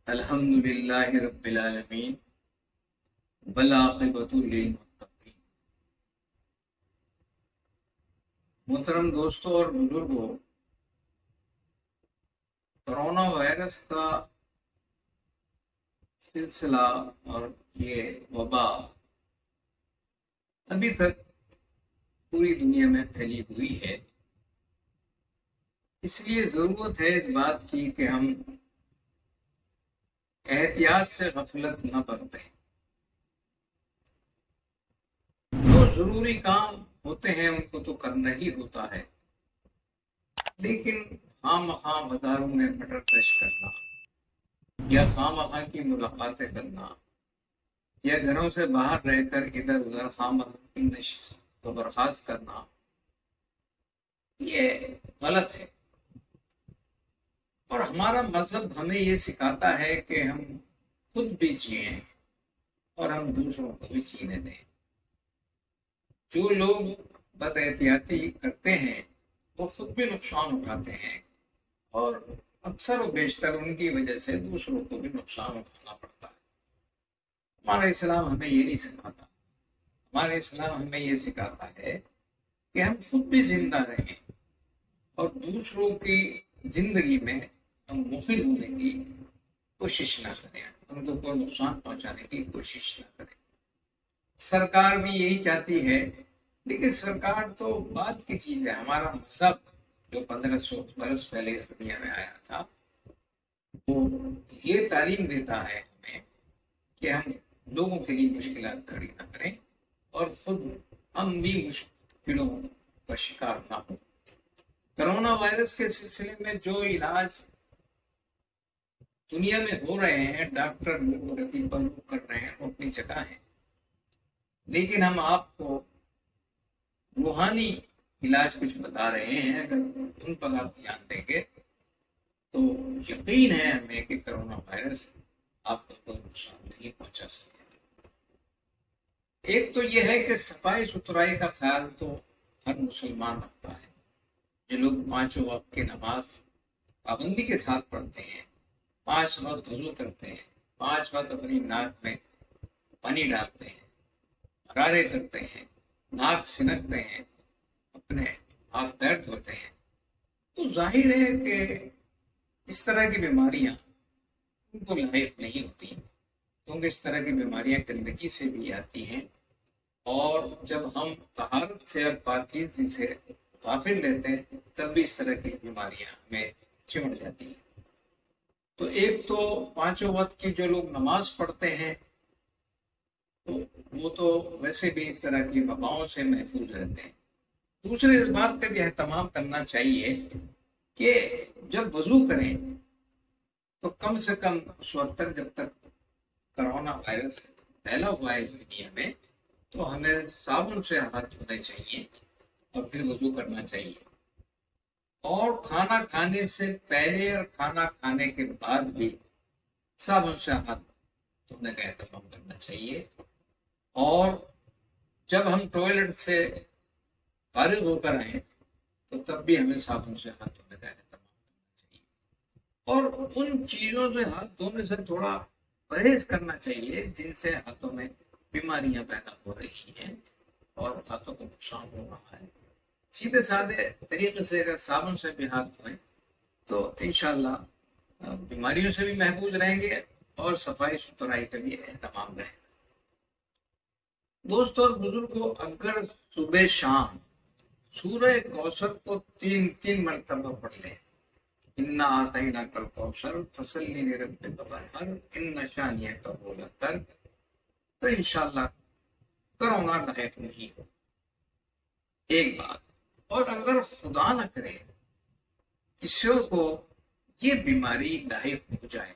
الحمدللہ رب العالمین والعاقبۃ للمتقین۔ محترم دوستوں اور بزرگوں، کرونا وائرس کا سلسلہ اور یہ وبا ابھی تک پوری دنیا میں پھیلی ہوئی ہے۔ اس لیے ضرورت ہے اس بات کی کہ ہم احتیاط سے غفلت نہ برتیں۔ جو ضروری کام ہوتے ہیں ان کو تو کرنا ہی ہوتا ہے، لیکن خواہ مخواہ بازاروں میں پٹر پیش کرنا یا خواہ مخواہ کی ملاقاتیں کرنا یا گھروں سے باہر رہ کر ادھر ادھر خواہ مخواہ کی نشست کو برخاست کرنا، یہ غلط ہے۔ اور ہمارا مذہب ہمیں یہ سکھاتا ہے کہ ہم خود بھی جئیں اور ہم دوسروں کو بھی جینے دیں۔ جو لوگ بد احتیاطی کرتے ہیں وہ خود بھی نقصان اٹھاتے ہیں، اور اکثر و بیشتر ان کی وجہ سے دوسروں کو بھی نقصان اٹھانا پڑتا ہے۔ ہمارا اسلام ہمیں یہ نہیں سکھاتا۔ ہمارا اسلام ہمیں یہ سکھاتا ہے کہ ہم خود بھی زندہ رہیں اور دوسروں کی زندگی میں ہم مفید ہونے کی کوشش نہ کریں، ان کو کوئی نقصان پہنچانے کی کوشش نہ کریں۔ سرکار بھی یہی چاہتی ہے، لیکن سرکار تو بات کی چیز ہے۔ ہمارا مذہب جو 1500 برس پہلے دنیا میں آیا تھا وہ یہ تعلیم دیتا ہے ہمیں کہ ہم لوگوں کے لیے مشکلات کھڑی نہ کریں اور خود ہم بھی مشکلوں کا شکار نہ ہوں۔ کرونا وائرس کے سلسلے میں جو علاج دنیا میں ہو رہے ہیں، ڈاکٹر کر رہے ہیں، وہ اپنی جگہ ہیں، لیکن ہم آپ کو روحانی علاج کچھ بتا رہے ہیں۔ اگر ان پر آپ دھیان دیں گے تو یقین ہے ہمیں کہ کرونا وائرس آپ کو کوئی نقصان نہیں پہنچا سکتا۔ ایک تو یہ ہے کہ صفائی ستھرائی کا خیال تو ہر مسلمان رکھتا ہے۔ جو لوگ 5 وقت کی نماز پابندی کے ساتھ پڑھتے ہیں، 5 وقت وضو کرتے ہیں، 5 وقت اپنی ناک میں پانی ڈالتے ہیں، غرارے کرتے ہیں، ناک سنکتے ہیں، اپنے ہاتھ پیر دھوتے ہیں، تو ظاہر ہے کہ اس طرح کی بیماریاں ان کو لاحق نہیں ہوتی، کیونکہ اس طرح کی بیماریاں گندگی سے بھی آتی ہیں، اور جب ہم طہارت سے اور پاکیزگی سے غافل رہتے ہیں تب بھی اس طرح کی بیماریاں ہمیں چمٹ جاتی ہیں۔ تو ایک تو 5 وقت کی جو لوگ نماز پڑھتے ہیں تو وہ تو ویسے بھی اس طرح کی وباؤں سے محفوظ رہتے ہیں۔ دوسرے اس بات کا بھی اہتمام کرنا چاہیے کہ جب وضو کریں تو کم سے کم اس وقت تک جب تک کرونا وائرس پھیلا ہوا ہے دنیا میں، تو ہمیں صابن سے ہاتھ دھونے چاہیے اور پھر وضو کرنا چاہیے، اور کھانا کھانے سے پہلے اور کھانا کھانے کے بعد بھی صابن سے ہاتھ دھونے کا اہتمام کرنا چاہیے، اور جب ہم ٹوائلٹ سے فارغ ہو کر آئیں تو تب بھی ہمیں صابن سے ہاتھ دھونے کا اہتمام کرنا چاہیے، اور ان چیزوں سے ہاتھ دھونے سے تھوڑا پرہیز کرنا چاہیے جن سے ہاتھوں میں بیماریاں پیدا ہو رہی ہیں اور ہاتھوں کو نقصان ہو رہا ہے۔ سیدھے سادے طریقے سے اگر صابن سے بھی ہاتھ دھوئیں تو انشاءاللہ بیماریوں سے بھی محفوظ رہیں گے اور صفائی ستھرائی کا بھی اہتمام رہے گا۔ دوستوں اور بزرگوں، اگر صبح شام سورہ کوثر کو 3 مرتبہ پڑھ لیں، انا اعطیناک الکوثر فصلی لربک وانحر ان شانئک هو الابتر، تو انشاءاللہ کرونا لاحق نہیں ہو۔ ایک بات، اور اگر خدا نہ کرے کسی کو یہ بیماری لاحق ہو جائے،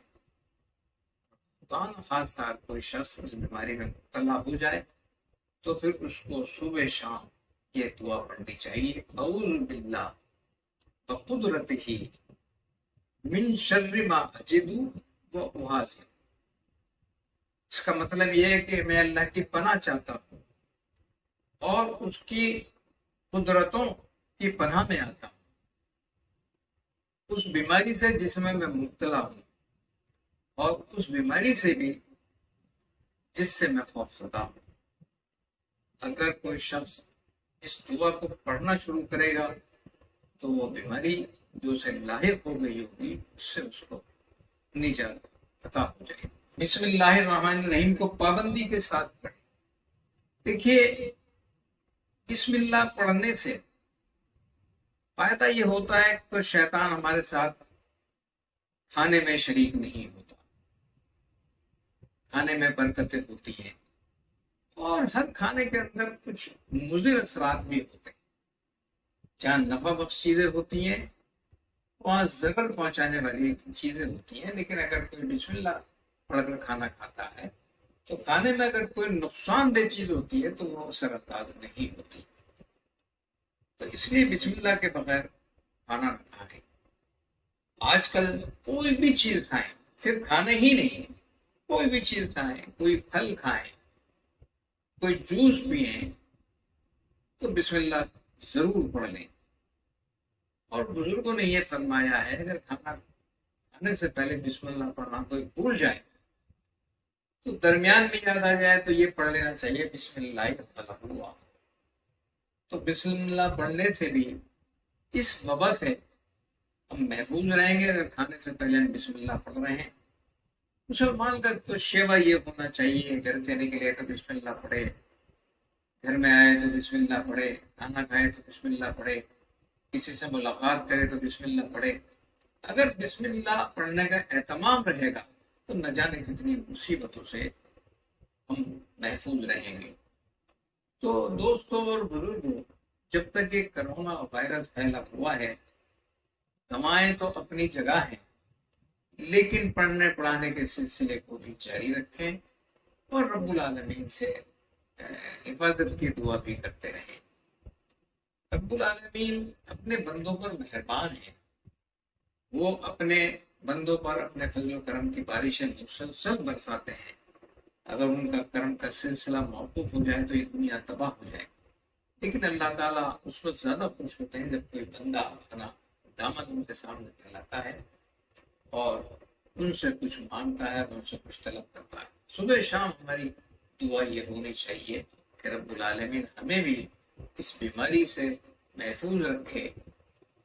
خدا نہ خواستہ کوئی شخص اس بیماری میں مبتلا ہو جائے، تو پھر اس کو صبح شام یہ دعا پڑھنی چاہیے، اعوذ باللہ بقدرتہ من شر ما اجد و احاذر۔ اس کا مطلب یہ ہے کہ میں اللہ کی پناہ چاہتا ہوں اور اس کی قدرتوں کی پناہ میں آتا ہوں اس بیماری سے جس میں مبتلا ہوں، اور اس بیماری سے بھی جس سے میں خوفزدہ ہوں۔ اگر کوئی شخص اس دعا کو پڑھنا شروع کرے گا تو وہ بیماری جو اسے لاحق ہو گئی ہوگی اس سے اس کو نجات عطا ہو جائے۔ بسم اللہ الرحمن الرحیم کو پابندی کے ساتھ پڑھیں۔ دیکھیے، بسم اللہ پڑھنے سے فائدہ یہ ہوتا ہے کہ شیطان ہمارے ساتھ کھانے میں شریک نہیں ہوتا، کھانے میں برکتیں ہوتی ہیں، اور ہر کھانے کے اندر کچھ مضر اثرات بھی ہوتے ہیں۔ جہاں نفع بخش چیزیں ہوتی ہیں وہاں ضرر پہنچانے والی چیزیں ہوتی ہیں، لیکن اگر کوئی بسم اللہ پڑھ کر کھانا کھاتا ہے تو کھانے میں اگر کوئی نقصان دہ چیز ہوتی ہے تو وہ اثر انداز نہیں ہوتی۔ تو اس لیے بسم اللہ کے بغیر کھانا نہ کھائیں۔ آج کل کوئی بھی چیز کھائیں، صرف کھانے ہی نہیں، کوئی بھی چیز کھائیں، کوئی پھل کھائیں، کوئی جوس پئیں تو بسم اللہ ضرور پڑھ لیں۔ اور بزرگوں نے یہ فرمایا ہے اگر کھانا کھانے سے پہلے بسم اللہ پڑھنا کوئی بھول جائے تو درمیان میں یاد آ جائے تو یہ پڑھ لینا چاہیے بسم اللہ ہوا۔ تو بسم اللہ پڑھنے سے بھی اس وبا سے ہم محفوظ رہیں گے۔ اگر کھانے سے پہلے ہم بسم اللہ پڑھ رہے ہیں، مسلمان کا تو شیوا یہ ہونا چاہیے، گھر سے نکلے تو بسم اللہ پڑھے، گھر میں آئے تو بسم اللہ پڑھے، کھانا کھائے تو بسم اللہ پڑھے، کسی سے ملاقات کرے تو بسم اللہ پڑھے۔ اگر بسم اللہ پڑھنے کا اہتمام رہے گا تو نہ جانے کتنی مصیبتوں سے ہم محفوظ رہیں گے۔ تو دوستوں اور بزرگوں، جب تک یہ کرونا وائرس پھیلا ہوا ہے، دوائیں تو اپنی جگہ ہیں، لیکن پڑھنے پڑھانے کے سلسلے کو بھی جاری رکھیں اور رب العالمین سے حفاظت کی دعا بھی کرتے رہیں۔ رب العالمین اپنے بندوں پر مہربان ہیں، وہ اپنے بندوں پر اپنے فضل و کرم کی بارشیں مسلسل برساتے ہیں۔ اگر ان کا کرم کا سلسلہ موقوف ہو جائے تو یہ دنیا تباہ ہو جائے، لیکن اللہ تعالیٰ اس وقت زیادہ خوش ہوتے ہیں جب کوئی بندہ اپنا دامن ان کے سامنے پھیلاتا ہے اور ان سے کچھ مانگتا ہے اور ان سے کچھ طلب کرتا ہے۔ صبح شام ہماری دعا یہ ہونی چاہیے کہ رب العالمین ہمیں بھی اس بیماری سے محفوظ رکھے،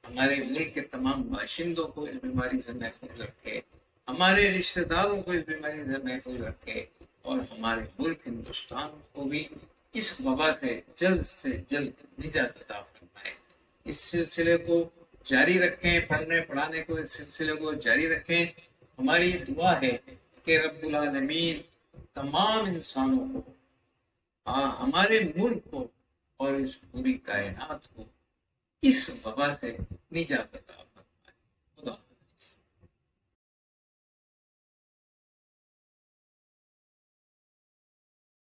ہمارے ملک کے تمام باشندوں کو اس بیماری سے محفوظ رکھے، ہمارے رشتہ داروں کو اس بیماری سے محفوظ رکھے، اور ہمارے ملک ہندوستان کو بھی اس وبا سے جلد نجات عطا فرمائے۔ اس سلسلے کو جاری رکھیں، پڑھنے پڑھانے کو اس سلسلے کو جاری رکھیں۔ ہماری دعا ہے کہ رب العالمین تمام انسانوں کو، ہمارے ملک کو اور اس پوری کائنات کو اس وبا سے نجات عطا